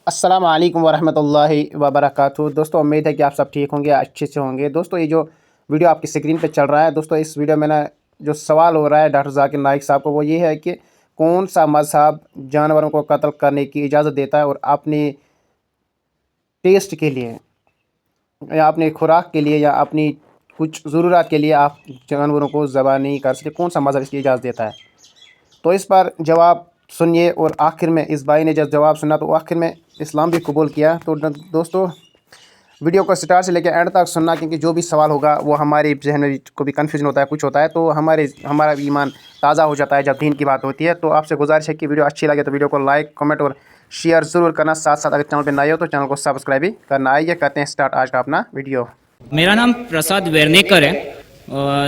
अस्सलाम वालेकुम वरहमतुल्लाहि वबरकातुहू। दोस्तों उम्मीद है कि आप सब ठीक होंगे, अच्छे से होंगे। दोस्तों ये जो वीडियो आपकी स्क्रीन पे चल रहा है, दोस्तों इस वीडियो में ना जो सवाल हो रहा है डॉक्टर ज़ाकिर नाइक साहब को, वो ये है कि कौन सा मज़हब जानवरों को कत्ल करने की इजाज़त देता है और अपने टेस्ट के लिए या अपने खुराक के लिए या अपनी कुछ ज़रूरत के लिए आप जानवरों को ज़बह नहीं कर सकते, कौन सा मज़हब इसकी इजाज़त देता है? तो इस पर जवाब सुनिए। और आखिर में इस भाई ने जब जवाब सुना तो आखिर में इस्लाम भी कबूल किया। तो दोस्तों वीडियो को स्टार्ट से लेकर एंड तक सुनना, क्योंकि जो भी सवाल होगा वो हमारे जहन में को भी कन्फ्यूजन होता है, कुछ होता है, तो हमारा भी ईमान ताज़ा हो जाता है जब दीन की बात होती है। तो आपसे गुजारिश है कि वीडियो अच्छी लगे तो वीडियो को लाइक, कमेंट और शेयर ज़रूर करना। साथ साथ अगर चैनल पर नए हो तो चैनल को सब्सक्राइब भी करना। आइए करते हैं स्टार्ट आज का अपना वीडियो। मेरा नाम प्रसाद वेर्नेकर है।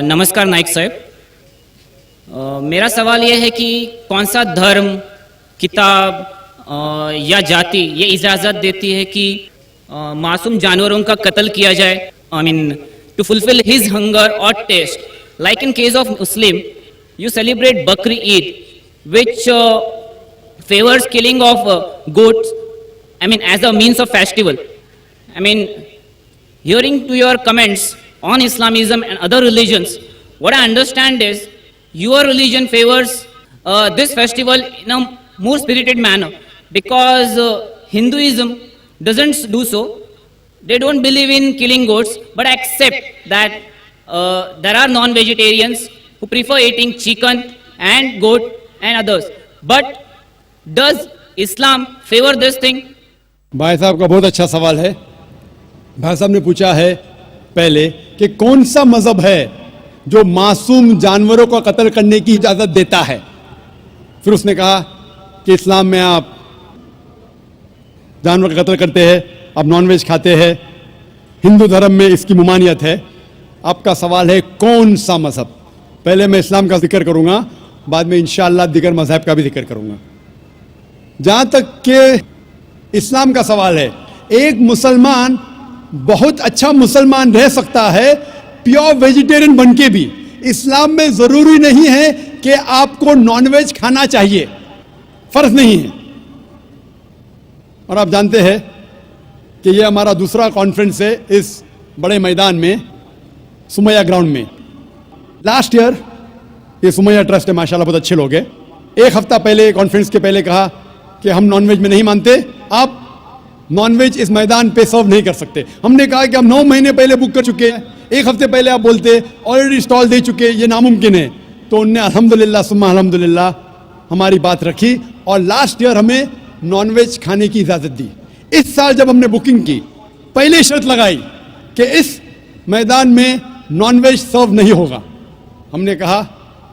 नमस्कार नाइक साहब। मेरा सवाल ये है कि कौन सा धर्म, किताब या जाति ये इजाज़त देती है कि मासूम जानवरों का कत्ल किया जाए, I mean to fulfil his hunger और taste. Like in case of Muslim, you celebrate Bakri Eid which favours killing of goats, I mean as a means of festival. I mean hearing to your comments on Islamism and other religions, what I understand is your religion favors this festival in a more spirited manner, because Hinduism doesn't do so. They don't believe in killing goats, but accept that there are non-vegetarians who prefer eating chicken and goat and others. But does Islam favor this thing? भाई साहब का बहुत अच्छा सवाल है। भाई साहब ने पूछा है पहले कि कौन सा मजहब है जो मासूम जानवरों को कत्ल करने की इजाजत देता है। फिर उसने कहा कि इस्लाम में आप जानवर का कत्ल करते हैं, आप नॉनवेज खाते हैं, हिंदू धर्म में इसकी ममानियत है। आपका सवाल है कौन सा मजहब। पहले मैं इस्लाम का जिक्र करूंगा, बाद में इंशाअल्लाह दिगर मजहब का भी जिक्र करूंगा। जहां तक कि इस्लाम का सवाल है, एक मुसलमान बहुत अच्छा मुसलमान रह सकता है प्योर वेजिटेरियन बनके भी। इस्लाम में जरूरी नहीं है कि आपको नॉनवेज खाना चाहिए, फर्ज नहीं है। और आप जानते हैं कि यह हमारा दूसरा कॉन्फ्रेंस है इस बड़े मैदान में, सुमैया ग्राउंड में। लास्ट ईयर ये सुमैया ट्रस्ट है, माशाल्लाह बहुत अच्छे लोग हैं। एक हफ्ता पहले कॉन्फ्रेंस के पहले कहा कि हम नॉनवेज में नहीं मानते, आप नॉनवेज इस मैदान पे सर्व नहीं कर सकते। हमने कहा कि हम 9 महीने पहले बुक कर चुके हैं, एक हफ्ते पहले आप बोलते ऑलरेडी स्टॉल दे चुके, ये नामुमकिन है। तो उनने अल्हम्दुलिल्लाह सुम्मा अल्हम्दुलिल्लाह हमारी बात रखी और लास्ट ईयर हमें नॉनवेज खाने की इजाज़त दी। इस साल जब हमने बुकिंग की, पहले शर्त लगाई कि इस मैदान में नॉनवेज सर्व नहीं होगा। हमने कहा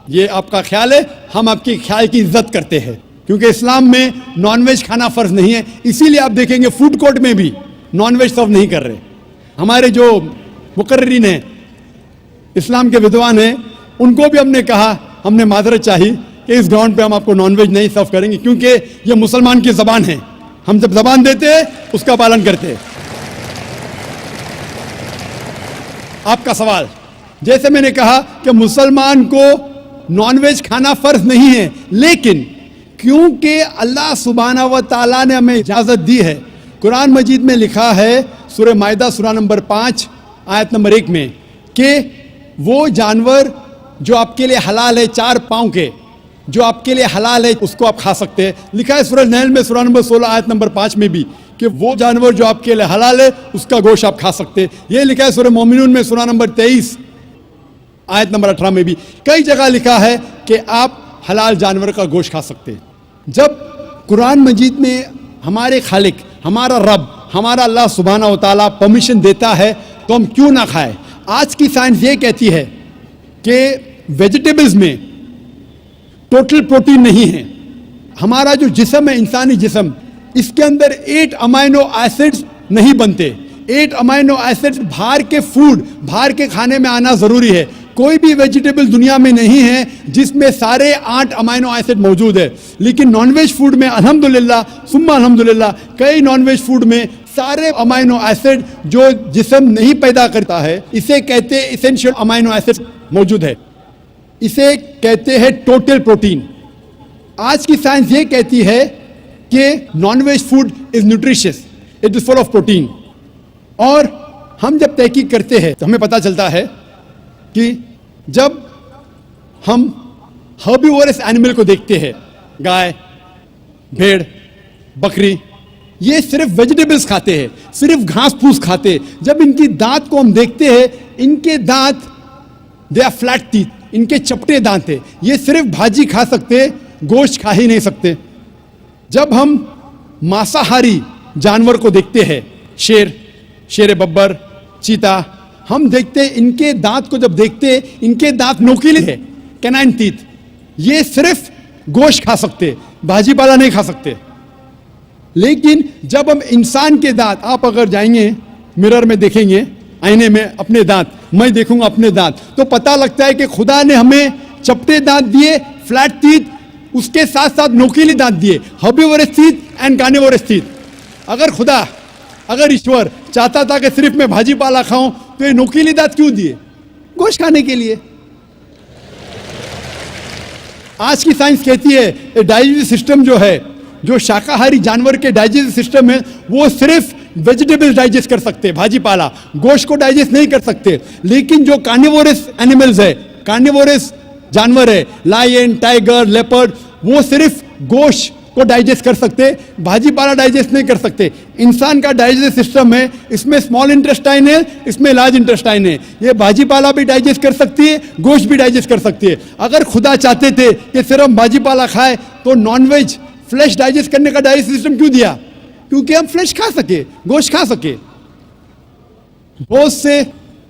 ये आपका ख्याल है, हम आपके ख्याल की इज्जत करते हैं, क्योंकि इस्लाम में नॉनवेज खाना फर्ज नहीं है। इसीलिए आप देखेंगे फूड कोर्ट में भी नॉनवेज सर्व नहीं कर रहे। हमारे जो मुकर्रिरीन हैं, इस्लाम के विद्वान हैं, उनको भी हमने कहा, हमने माजरत चाही कि इस ग्राउंड पे हम आपको नॉनवेज नहीं सर्व करेंगे, क्योंकि ये मुसलमान की ज़बान है। हम जब ज़बान देते हैं उसका पालन करते हैं। आपका सवाल, जैसे मैंने कहा कि मुसलमान को नॉनवेज खाना फर्ज नहीं है, लेकिन क्योंकि अल्लाह सुब्हाना व तआला ने हमें इजाज़त दी है। कुरान मजीद में लिखा है सूरह माइदा सूरा नंबर 5 आयत नंबर 1 में कि वो जानवर जो आपके लिए हलाल है, 4 पाँव के जो आपके लिए हलाल है, उसको आप खा सकते हैं। लिखा है सूरह नहल में सूरा नंबर 16 आयत नंबर 5 में भी कि वो जानवर जो आपके लिए हलाल है उसका गोश्त आप खा सकते हैं। ये लिखा है सूरह मोमिनून में सूरा नंबर 23 आयत नंबर 18 में भी। कई जगह लिखा है कि आप हलाल जानवर का गोश्त खा सकते हैं। जब कुरान मजीद में हमारे खालिक, हमारा रब, हमारा अल्लाह सुब्हाना व तआला परमिशन देता है तो हम क्यों ना खाएं। आज की साइंस ये कहती है कि वेजिटेबल्स में टोटल प्रोटीन नहीं है। हमारा जो जिस्म है, इंसानी जिस्म, इसके अंदर 8 अमाइनो एसिड्स नहीं बनते। 8 अमाइनो एसिड्स बाहर के फूड, बाहर के खाने में आना ज़रूरी है। कोई भी वेजिटेबल दुनिया में नहीं है जिसमें सारे 8 अमाइनो एसिड मौजूद है। लेकिन नॉनवेज फूड में अल्हम्दुलिल्लाह सुम्मा अल्हम्दुलिल्लाह कई नॉनवेज फूड में सारे अमाइनो एसिड जो जिस्म नहीं पैदा करता है, इसे कहते हैं इसेंशियल अमाइनो एसिड मौजूद है। इसे कहते हैं टोटल प्रोटीन। आज की साइंस ये कहती है कि nonveg food is nutritious, it is full of protein. और हम जब तहकीक करते हैं तो हमें पता चलता है कि जब हम हर्बीवोरस एनिमल को देखते हैं, गाय, भेड़, बकरी, ये सिर्फ वेजिटेबल्स खाते हैं, सिर्फ घास फूस खाते हैं। जब इनकी दांत को हम देखते हैं, इनके दांत दे आर फ्लैट टीथ, इनके चपटे दांत है, ये सिर्फ भाजी खा सकते, गोश्त खा ही नहीं सकते। जब हम मांसाहारी जानवर को देखते हैं, शेर बब्बर, चीता, हम देखते हैं इनके दांत को जब देखते हैं, इनके दांत नोकीले हैं, कैनाइन टीथ, ये सिर्फ गोश्त खा सकते, भाजी पाला नहीं खा सकते। लेकिन जब हम इंसान के दांत, आप अगर जाएंगे मिरर में देखेंगे, आईने में अपने दांत, मैं देखूंगा अपने दांत, तो पता लगता है कि खुदा ने हमें चपटे दांत दिए, फ्लैट टीथ, उसके साथ साथ नोकीले दांत दिए, herbivorous teeth and carnivorous teeth. अगर ईश्वर चाहता था कि सिर्फ मैं भाजी पाला खाऊं, तो ये नोकीले दांत क्यों दिए? गोश्त खाने के लिए। आज की साइंस कहती है डाइजेस्टिव सिस्टम जो है, जो शाकाहारी जानवर के डाइजेस्टिव सिस्टम है, वो सिर्फ वेजिटेबल्स डाइजेस्ट कर सकते हैं, भाजी पाला, गोश्त को डाइजेस्ट नहीं कर सकते। लेकिन जो कार्निवोरस एनिमल्स है, कार्निवोरस जानवर है, लायन, टाइगर, लेपर्ड, वो सिर्फ गोश्त को डाइजेस्ट कर सकते, भाजी पाला डाइजेस्ट नहीं कर सकते। इंसान का डाइजेस्टिव सिस्टम है, इसमें स्मॉल इंटेस्टाइन है, इसमें लार्ज इंटेस्टाइन है, ये भाजी पाला भी डाइजेस्ट कर सकती है, गोश्त भी डाइजेस्ट कर सकती है। अगर खुदा चाहते थे कि सिर्फ हम भाजी पाला खाए, तो नॉनवेज फ्लेश डाइजेस्ट करने का डाइजेस्टिव सिस्टम क्यों दिया? क्योंकि हम फ्लेश खा सके, गोश्त खा सके। बहुत से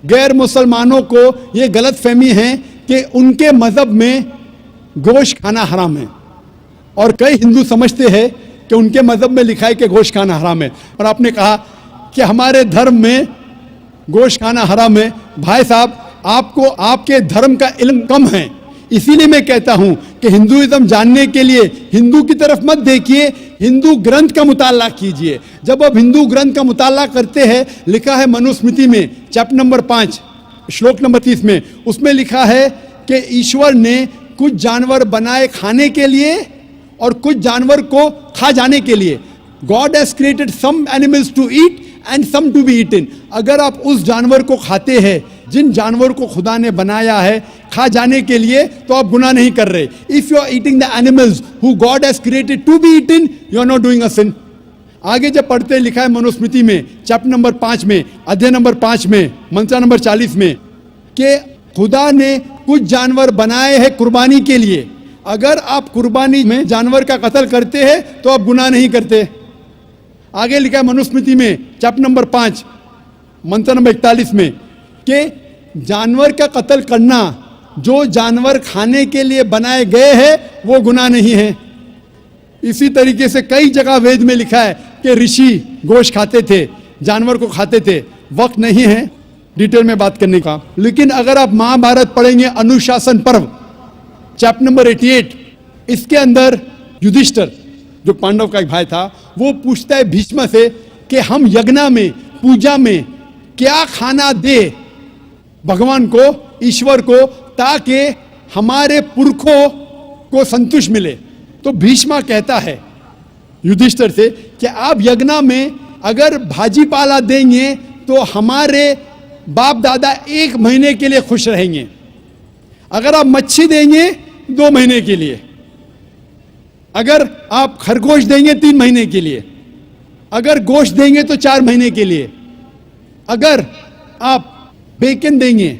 गैर मुसलमानों को यह गलत फहमी है कि उनके मजहब में गोश्त खाना हराम है, और कई हिंदू समझते हैं कि उनके मजहब में लिखा है कि गोश्त खाना हराम है। और आपने कहा कि हमारे धर्म में गोश्त खाना हराम है। भाई साहब, आपको आपके धर्म का इल्म कम है, इसीलिए मैं कहता हूं कि हिंदुइज्म जानने के लिए हिंदू की तरफ मत देखिए, हिंदू ग्रंथ का मुताला कीजिए। जब आप हिंदू ग्रंथ का मुताला करते हैं, लिखा है मनुस्मृति में चैप्टर नंबर 5 श्लोक नंबर 30 में, उसमें लिखा है कि ईश्वर ने कुछ जानवर बनाए खाने के लिए और कुछ जानवर को खा जाने के लिए। God has created some animals to eat and some to be eaten. अगर आप उस जानवर को खाते हैं जिन जानवर को खुदा ने बनाया है खा जाने के लिए, तो आप गुनाह नहीं कर रहे। If you are eating the animals who God has created to be eaten, you are not doing a sin. आगे जब पढ़ते लिखा है मनुस्मृति में चैप्टर नंबर 5 में, अध्याय नंबर 5 में, मंत्र नंबर 40 में, कि खुदा ने कुछ जानवर बनाए हैं कुर्बानी के लिए। अगर आप कुर्बानी में जानवर का कत्ल करते हैं तो आप गुनाह नहीं करते। आगे लिखा है मनुस्मृति में चैप्टर नंबर 5 मंत्र नंबर 41 में कि जानवर का कत्ल करना जो जानवर खाने के लिए बनाए गए हैं वो गुनाह नहीं है। इसी तरीके से कई जगह वेद में लिखा है कि ऋषि गोश्त खाते थे, जानवर को खाते थे। वक्त नहीं है डिटेल में बात करने का, लेकिन अगर आप महाभारत पढ़ेंगे अनुशासन पर्व चैप्टर नंबर 88, इसके अंदर युधिष्ठिर जो पांडव का एक भाई था, वो पूछता है भीष्म से कि हम यज्ञ में, पूजा में क्या खाना दे भगवान को, ईश्वर को, ताकि हमारे पुरखों को संतुष्ट मिले। तो भीष्म कहता है युधिष्ठिर से कि आप यज्ञ में अगर भाजी पाला देंगे तो हमारे बाप दादा 1 महीने के लिए खुश रहेंगे। अगर आप मच्छी देंगे 2 महीने के लिए, अगर आप खरगोश देंगे 3 महीने के लिए, अगर गोश्त देंगे तो 4 महीने के लिए, अगर आप बेकन देंगे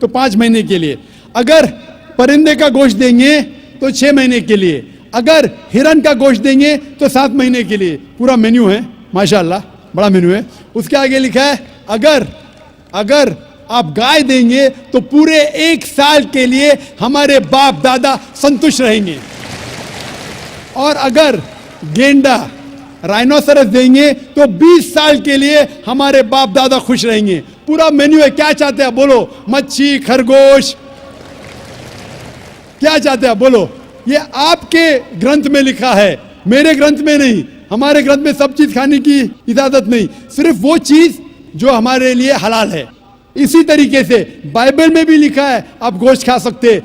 तो 5 महीने के लिए, अगर परिंदे का गोश्त देंगे तो 6 महीने के लिए, अगर हिरन का गोश्त देंगे तो 7 महीने के लिए। पूरा मेन्यू है, माशाल्लाह बड़ा मेन्यू है। उसके आगे लिखा है अगर आप गाय देंगे तो पूरे 1 साल के लिए हमारे बाप दादा संतुष्ट रहेंगे, और अगर गेंडा राइनोसरस देंगे तो 20 साल के लिए हमारे बाप दादा खुश रहेंगे। पूरा मेन्यू है। क्या चाहते हैं बोलो? मच्छी, खरगोश, क्या चाहते हैं बोलो? ये आपके ग्रंथ में लिखा है, मेरे ग्रंथ में नहीं। हमारे ग्रंथ में सब चीज खाने की इजाजत नहीं, सिर्फ वो चीज जो हमारे लिए हलाल है। इसी तरीके से बाइबल में भी लिखा है आप गोश्त खा सकते।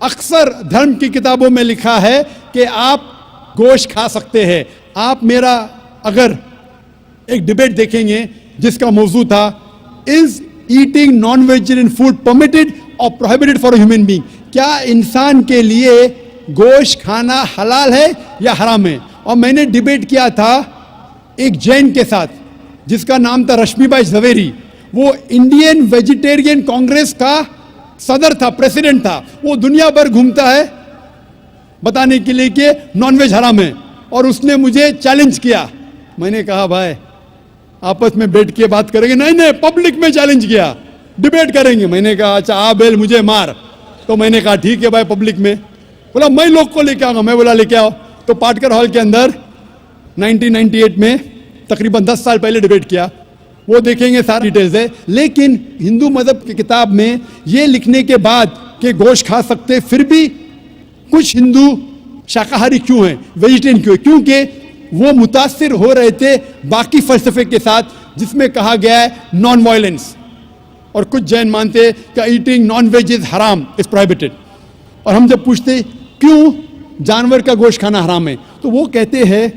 अक्सर धर्म की किताबों में लिखा है कि आप गोश्त खा सकते हैं। आप मेरा अगर एक डिबेट देखेंगे जिसका मौजू था is eating non vegetarian food permitted और प्रोहिबिटेड फॉर ह्यूमन बीइंग, क्या इंसान के लिए गोश्त खाना हलाल है या हराम है। और मैंने डिबेट किया था एक जैन के साथ जिसका नाम था रश्मिबाई झवेरी, वो इंडियन वेजिटेरियन कांग्रेस का सदर था, प्रेसिडेंट था। वो दुनिया भर घूमता है बताने के लिए कि नॉनवेज हराम है, और उसने मुझे चैलेंज किया। मैंने कहा भाई आपस में बैठ के बात करेंगे, नहीं नहीं पब्लिक में चैलेंज किया, डिबेट करेंगे। मैंने कहा अच्छा आ बेल मुझे मार। तो मैंने कहा ठीक है भाई पब्लिक में। बोला मैं लोग को लेके आऊंगा। मैं बोला लेके आओ। तो पाटकर हॉल के अंदर 1998 में तकरीबन 10 साल पहले डिबेट किया, वो देखेंगे सारी डिटेल्स है। लेकिन हिंदू मजहब की किताब में ये लिखने के बाद कि गोश्त खा सकते, फिर भी कुछ हिंदू शाकाहारी क्यों हैं, वेजिटेरियन क्यों है, क्योंकि वो मुतासिर हो रहे थे बाकी फलसफे के साथ जिसमें कहा गया है नॉन वायलेंस। और कुछ जैन मानते हैं कि ईटिंग नॉन वेज इज हराम, इज प्रोहिबिटेड। और हम जब पूछते क्यों जानवर का गोश्त खाना हराम है, तो वो कहते हैं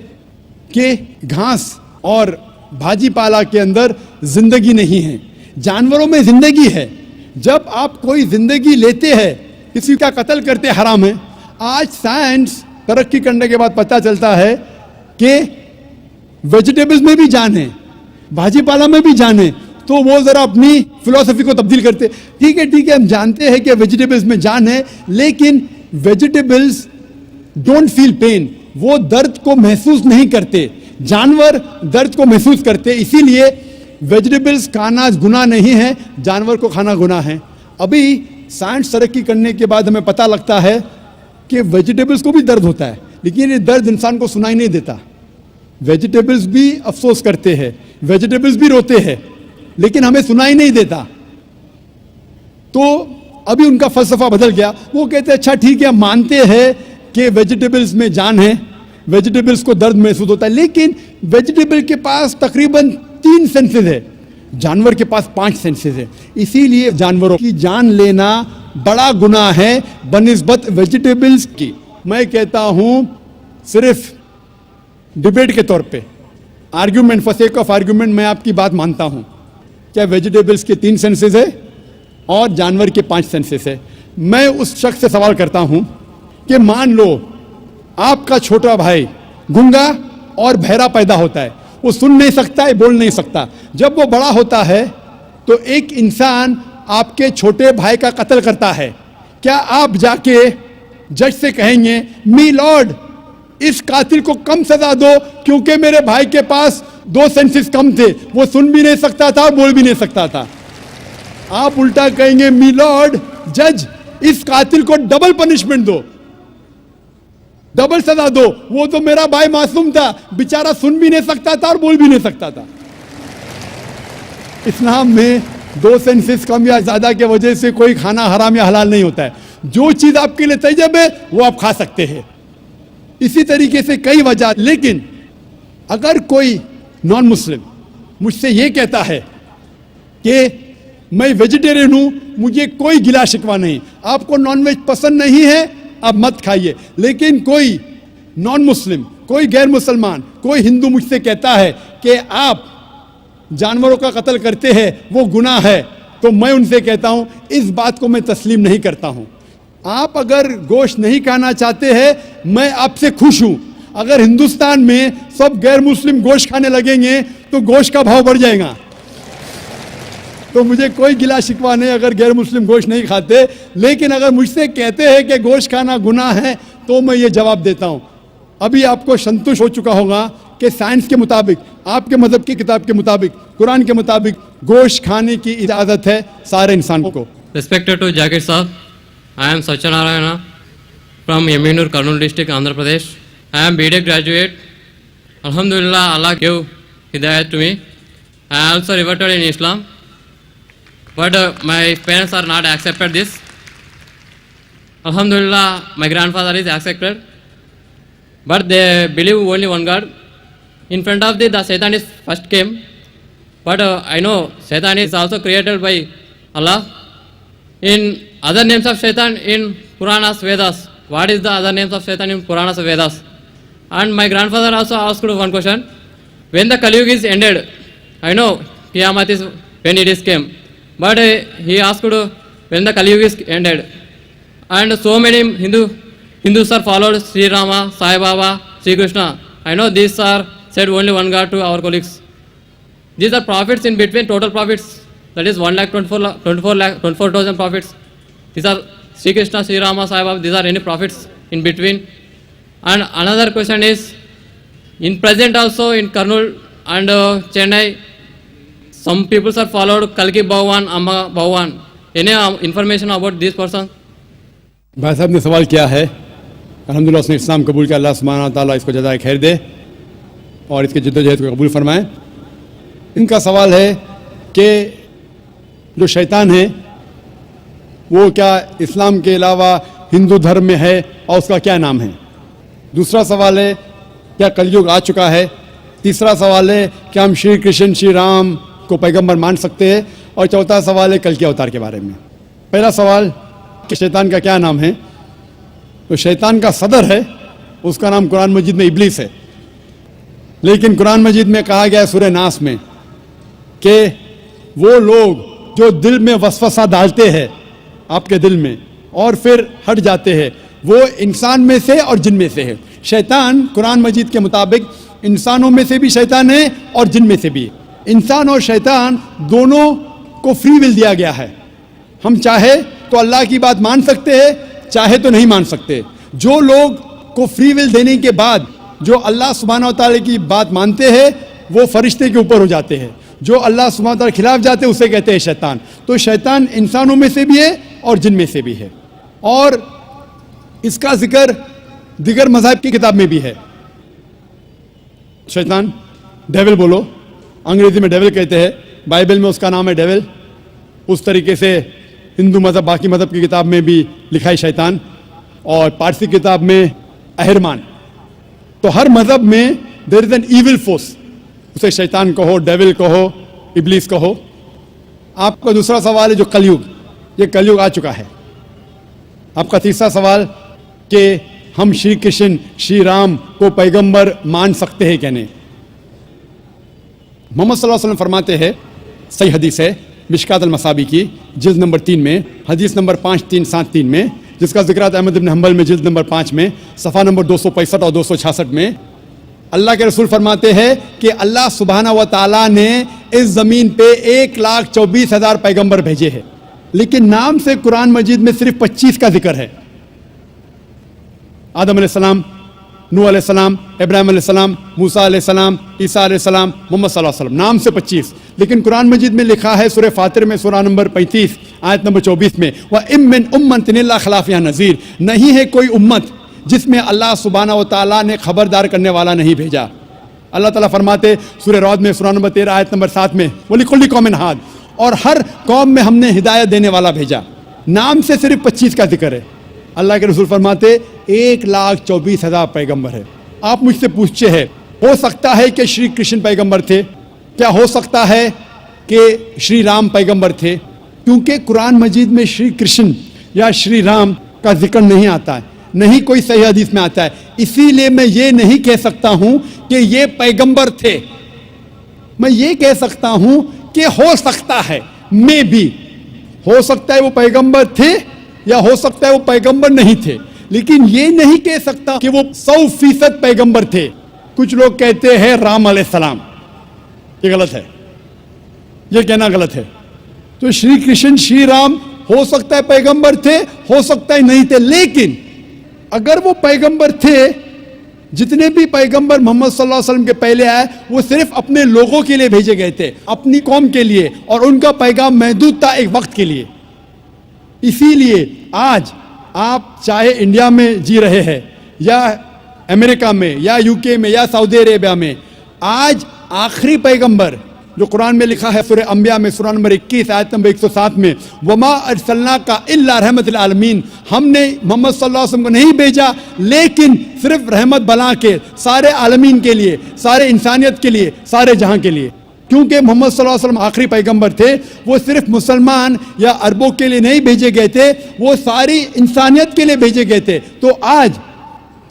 कि घास और भाजी पाला के अंदर जिंदगी नहीं है, जानवरों में जिंदगी है। जब आप कोई जिंदगी लेते हैं, किसी का कत्ल करते हराम है। आज साइंस तरक्की करने के बाद पता चलता है कि वेजिटेबल्स में भी जान है, भाजी पाला में भी जान है। तो वो जरा अपनी फिलॉसफी को तब्दील करते, ठीक है हम जानते हैं कि वेजिटेबल्स में जान है, लेकिन वेजिटेबल्स डोंट फील पेन, वो दर्द को महसूस नहीं करते, जानवर दर्द को महसूस करते। इसीलिए वेजिटेबल्स खाना गुनाह नहीं है, जानवर को खाना गुनाह है। अभी साइंस तरक्की करने के बाद हमें पता लगता है कि वेजिटेबल्स को भी दर्द होता है, लेकिन ये दर्द इंसान को सुनाई नहीं देता। वेजिटेबल्स भी अफसोस करते हैं, वेजिटेबल्स भी रोते हैं, लेकिन हमें सुनाई नहीं देता। तो अभी उनका फलसफा बदल गया। वो कहते हैं अच्छा ठीक है मानते हैं कि वेजिटेबल्स में जान है, वेजिटेबल्स को दर्द महसूस होता है, लेकिन वेजिटेबल के पास तकरीबन 3 सेंसेस है, जानवर के पास 5 सेंसेस है। इसीलिए जानवरों की जान लेना बड़ा गुनाह है बनिस्बत वेजिटेबल्स की। मैं कहता हूं सिर्फ डिबेट के तौर पे, argument for sake of argument, मैं आपकी बात मानता हूं क्या वेजिटेबल्स के 3 सेंसेस है और जानवर के 5 सेंसेस है। मैं उस शख्स से सवाल करता हूं कि मान लो आपका छोटा भाई गूंगा और बहरा पैदा होता है, वो सुन नहीं सकता है, बोल नहीं सकता। जब वो बड़ा होता है तो एक इंसान आपके छोटे भाई का कत्ल करता है, क्या आप जाके जज से कहेंगे मी लॉर्ड इस कातिल को कम सजा दो क्योंकि मेरे भाई के पास 2 सेंसेस कम थे, वो सुन भी नहीं सकता था, बोल भी नहीं सकता था। आप उल्टा कहेंगे मी लॉर्ड जज इस कातिल को डबल पनिशमेंट दो, डबल सजा दो, वो तो मेरा भाई मासूम था, बेचारा सुन भी नहीं सकता था और बोल भी नहीं सकता था। इस्लाम में 2 सेंसेस कम या ज्यादा के वजह से कोई खाना हराम या हलाल नहीं होता है। जो चीज आपके लिए तैयब है वो आप खा सकते हैं। इसी तरीके से कई वजह। लेकिन अगर कोई नॉन मुस्लिम मुझसे ये कहता है कि मैं वेजिटेरियन हूं, मुझे कोई गिला शिकवा नहीं, आपको नॉनवेज पसंद नहीं है आप मत खाइए, लेकिन कोई नॉन मुस्लिम, कोई गैर मुसलमान, कोई हिंदू मुझसे कहता है कि आप जानवरों का कत्ल करते हैं वो गुनाह है, तो मैं उनसे कहता हूं इस बात को मैं तस्लीम नहीं करता हूं। आप अगर गोश्त नहीं खाना चाहते हैं, मैं आपसे खुश हूं। अगर हिंदुस्तान में सब गैर मुस्लिम गोश्त खाने लगेंगे तो गोश्त का भाव बढ़ जाएगा। तो मुझे कोई गिला शिकवा नहीं अगर गैर मुस्लिम गोश्त नहीं खाते, लेकिन अगर मुझसे कहते हैं कि गोश्त खाना गुनाह है तो मैं ये जवाब देता हूं। अभी आपको संतुष्ट हो चुका होगा कि साइंस के मुताबिक, आपके मजहब की किताब के मुताबिक, कुरान के मुताबिक गोश्त खाने की इजाजत है सारे इंसानों को। Respected to Jakir Saab, I am Satyanarayana from Yemenur, Kurnool district, Andhra Pradesh. I am BTech graduate. Alhamdulillah, Allah gave hidayat to me. I also reverted in Islam, but my parents are not accepted this. Alhamdulillah, my grandfather is accepted, but they believe only one God. In front of the Satan is first came, but I know Satan is also created by Allah. In other names of Satan in Puranas, Vedas, what is the other names of Satan in Puranas, Vedas? And my grandfather also asked one question. When the Kali Yuga is ended, I know Qiyamah is when it is came. But he asked when the Kali Yuga is ended. And so many Hindus are followed Sri Rama, Sai Baba, Sri Krishna. I know these are said only one God to our colleagues. These are prophets in between, total prophets. That is 1,24,000 prophets. These are Sri Krishna, Sri Rama, Sai Baba. These are any prophets in between. And another question is, in present also in Kurnool and Chennai, some people are followed Kalki Bhawan, Amma Bhawan. Any information about this person? भाई साहब ने सवाल किया है, अल्हम्दुलिल्लाह उसने इस्लाम कबूल किया, अल्लाह सुब्हानहू व तआला इसको जज़ाए खैर दे और इसके जिद्दोजहद को कबूल फरमाए। इनका सवाल है कि जो शैतान है वो क्या इस्लाम के अलावा हिंदू धर्म में है और उसका क्या नाम है। दूसरा सवाल है क्या कलयुग आ चुका है। तीसरा सवाल है क्या हम श्री कृष्ण श्री राम को पैगंबर मान सकते हैं। और चौथा सवाल है कल के अवतार के बारे में। पहला सवाल कि शैतान का क्या नाम है, तो शैतान का सदर है, उसका नाम कुरान मजीद में इब्लीस है। लेकिन कुरान मजीद में कहा गया है सूरह नास में कि वो लोग जो दिल में वसवसा डालते हैं आपके दिल में और फिर हट जाते हैं, वो इंसान में से और जिन में से है। शैतान कुरान मजीद के मुताबिक इंसानों में से भी शैतान है और जिन में से भी। इंसान और शैतान दोनों को फ्री विल दिया गया है। हम चाहे तो अल्लाह की बात मान सकते हैं, चाहे तो नहीं मान सकते। जो लोग को फ्री विल देने के बाद जो अल्लाह सुब्हानहू व तआला की बात मानते हैं वो फरिश्ते के ऊपर हो जाते हैं। जो अल्लाह सुब्हानहू व तआला के खिलाफ जाते हैं उसे कहते हैं शैतान। तो शैतान इंसानों में से भी है और जिन में से भी है। और इसका जिक्र दिगर मज़हब की किताब में भी है। शैतान डेविल बोलो, अंग्रेजी में डेविल कहते हैं, बाइबल में उसका नाम है डेविल। उस तरीके से हिंदू मज़हब बाकी मज़हब की किताब में भी लिखा है शैतान, और पारसी किताब में अहरमान। तो हर मज़हब में there is an evil force, उसे शैतान कहो, डेविल कहो, इब्लीस कहो। आपका दूसरा सवाल है जो कलयुग, ये कलयुग आ चुका है। आपका तीसरा सवाल कि हम श्री कृष्ण श्री राम को पैगंबर मान सकते हैं क्या नहीं। मोहम्मद सल्लल्लाहु अलैहि वसल्लम फरमाते हैं, सही हदीस है मिशकात अल-मसाबी की जिल्द नंबर 3 में, हदीस नंबर 5373 में, जिसका जिक्र आता है अहमद इब्न हंबल में जिल्द नंबर 5 में, सफ़ा नंबर 265 और 266 में। अल्लाह के रसूल फरमाते हैं कि अल्लाह सुब्हानहू व तआला ने इस ज़मीन पे 1,24,000 पैगंबर भेजे हैं, लेकिन नाम से कुरान मजीद में सिर्फ 25 का जिक्र है। आदम अलैहिस्सलाम, नूह अलैहिस्सलाम, इब्राहिम अलैहिस्सलाम, मूसा अलैहिस्सलाम, ईसा अलैहिस्सलाम, मोहम्मद सल्लल्लाहु अलैहि वसल्लम, नाम से 25। लेकिन कुरान मजीद में लिखा है सूरह फातिर में सूरा नंबर 35 आयत नंबर 24 में, व इम मिन उम्मतिन इल्ला खला फ़ीहा नज़ीर, नहीं है कोई उम्मत जिसमें अल्लाह सुब्हानहू व तआला ने खबरदार करने वाला नहीं भेजा। अल्लाह ताला फरमाते सूरह रअद में सूरा नंबर 13 आयत नंबर 7 में, वलिकुल्लि कौमिन हाद, और हर कौम में हमने हिदायत देने वाला भेजा। नाम से सिर्फ 25 का जिक्र है। अल्लाह के रसूल फरमाते 1,24,000 पैगंबर है। आप मुझसे पूछते हैं, हो सकता है कि श्री कृष्ण पैगंबर थे, क्या हो सकता है कि श्री राम पैगंबर थे? क्योंकि कुरान मजीद में श्री कृष्ण या श्री राम का जिक्र नहीं आता है, नहीं कोई सही हदीस में आता है। इसीलिए मैं ये नहीं कह सकता हूं कि ये पैगंबर थे। मैं ये कह सकता हूं कि हो सकता है, मे भी हो सकता है वो पैगंबर थे या हो सकता है वो पैगंबर नहीं थे, लेकिन ये नहीं कह सकता कि वो 100% पैगंबर थे। कुछ लोग कहते हैं राम अलैहिस्सलाम, ये गलत है, ये कहना गलत है। तो श्री कृष्ण श्री राम हो सकता है पैगंबर थे, हो सकता है नहीं थे, लेकिन अगर वो पैगंबर थे, जितने भी पैगंबर मोहम्मद सल्लल्लाहु अलैहि वसल्लम के पहले आए वो सिर्फ अपने लोगों के लिए भेजे गए थे, अपनी कौम के लिए, और उनका पैगाम महदूद था एक वक्त के लिए। इसीलिए आज आप चाहे इंडिया में जी रहे हैं या अमेरिका में या यूके में या सऊदी अरेबिया में, आज आखिरी पैगंबर जो कुरान में लिखा है सूरह अंबिया में सूरा नंबर 21 आयत नंबर 107 में, वमा अरसलनाका इल्ला रहमतल आलमीन, हमने मोहम्मद सल्लल्लाहु अलैहि वसल्लम को नहीं भेजा लेकिन सिर्फ रहमत बना के सारे आलमीन के लिए, सारे इंसानियत के लिए, सारे जहां के लिए। क्योंकि मोहम्मद सल्लल्लाहु अलैहि वसल्लम आखिरी पैगंबर थे, वो सिर्फ मुसलमान या अरबों के लिए नहीं भेजे गए थे, वो सारी इंसानियत के लिए भेजे गए थे। तो आज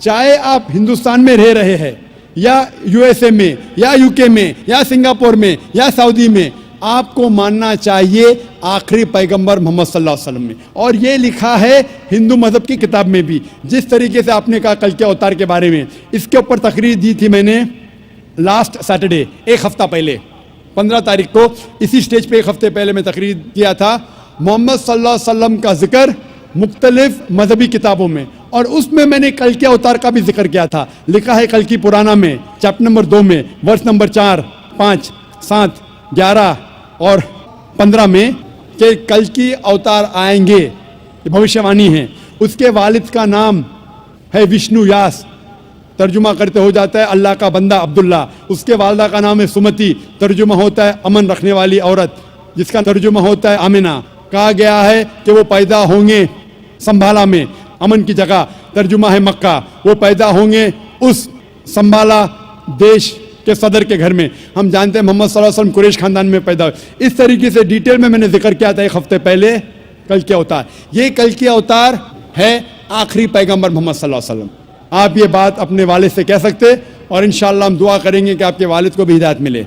चाहे आप हिंदुस्तान में रह रहे हैं या यूएसए में या यूके में या सिंगापुर में या सऊदी में, आपको मानना चाहिए आखिरी पैगंबर मोहम्मद सल्लल्लाहु अलैहि वसल्लम में। और ये लिखा है हिंदू मज़हब की किताब में भी। जिस तरीके से आपने कहा कल के अवतार के बारे में, इसके ऊपर तकरीर दी थी मैंने लास्ट सैटरडे, एक हफ्ता पहले 15 तारीख को इसी स्टेज पे एक हफ्ते पहले मैं तकरीर किया था। मोहम्मद सल्लल्लाहु अलैहि वसल्लम का जिक्र मुख्तलिफ मजहबी किताबों में, और उसमें मैंने कल के अवतार का भी जिक्र किया था। लिखा है कल की पुराना में चैप्टर नंबर 2 में वर्ष नंबर 4, 5, 7, 11 और 15 में कि कल की अवतार आएंगे, ये भविष्यवाणी है। उसके वालिद का नाम है विष्णु यास, तर्जुमा करते हो जाता है अल्लाह का बंदा अब्दुल्ला। उसके वालदा का नाम है सुमति, तर्जुमा होता है अमन रखने वाली औरत, जिसका तर्जुमा होता है आमिना। कहा गया है कि वो पैदा होंगे संभाला में, अमन की जगह, तर्जुमा है मक्का। वो पैदा होंगे उस संभाला देश के सदर के घर में। हम जानते हैं मोहम्मद सल्लल्लाहु अलैहि वसल्लम कुरैश खानदान में पैदा हुए। इस तरीके से डिटेल में मैंने जिक्र किया था एक हफ्ते पहले कल के अवतार। ये कल के अवतार है आखिरी पैगंबर मोहम्मद सल्लल्लाहु अलैहि वसल्लम। आप ये बात अपने वालिद से कह सकते, और इंशाअल्लाह हम दुआ करेंगे कि आपके वालिद को भी हिदायत मिले।